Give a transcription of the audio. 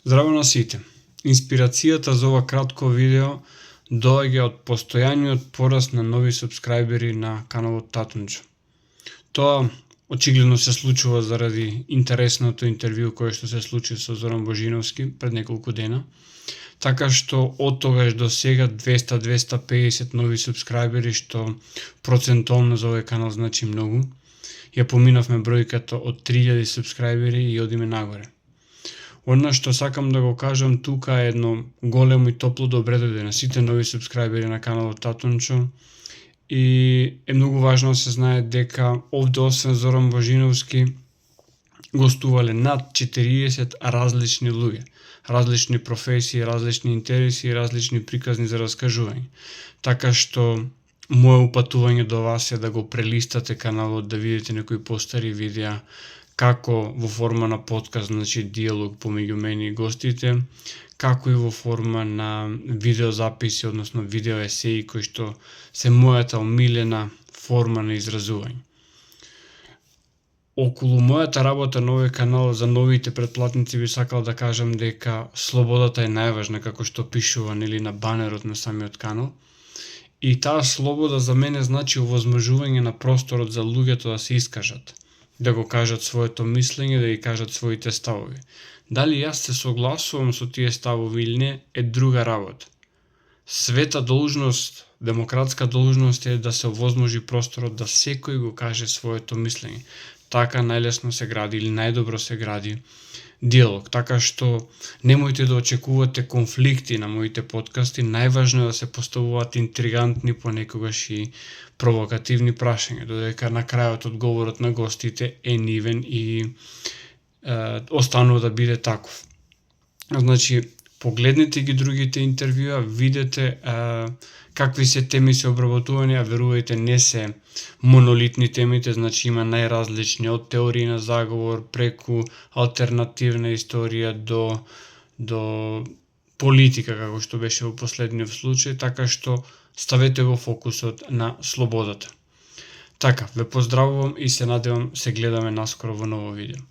Здраво на сите! Инспирацијата за ова кратко видео доаѓа од постојаниот пораст на нови супскрајбери на каналот Татунџо. Тоа очигледно се случува заради интересното интервју кое што се случи со Зоран Божиновски пред неколку дена, така што од тогаш до сега 200-250 нови супскрајбери, што процентуално за овој канал значи многу. Ја поминавме бројката од 3000 субскрајбери и одиме нагоре. Она што сакам да го кажам тука е едно големо и топло добре дојде на сите нови субскрајбери на каналот Татунџо, и е многу важно да се знае дека овде освен Зоран Божиновски гостувале над 40 различни луѓе, различни професии, различни интереси и различни приказни за раскажување. Така што мое упатување до вас е да го прелистате каналот, да видите некои постари видеа, како во форма на подкаст, значи диалог помеѓу мене и гостите, како и во форма на видеозаписи, односно видеоесеи кои што се мојата омилена форма на изразување. Околу мојата работа на овој канал за новите претплатници би сакал да кажам дека слободата е најважна, како што пишува на банерот на самиот канал. И таа слобода за мене значи овозможување на просторот за луѓето да се искажат, да го кажат своето мислење, да ги кажат своите ставови. Дали јас се согласувам со тие ставови или не е друга работа. Света должност, демократска должност е да се овозможи просторот да секој го каже своето мислење. Така најлесно се гради или најдобро се гради диалог, така што немојте да очекувате конфликти на моите подкасти, најважно е да се поставуваат интригантни, понекогаш и провокативни прашања, додека на крајот одговорот на гостите е нивен и останува да биде таков. Значи, погледнете ги другите интервјуа, видете какви се теми се обработувани, а верувајте не се монолитни темите, значи има најразлични од теории на заговор преку алтернативна историја до политика, како што беше во последниот случај, така што ставете го фокусот на слободата. Така, ве поздравувам и се надевам се гледаме наскоро во ново видео.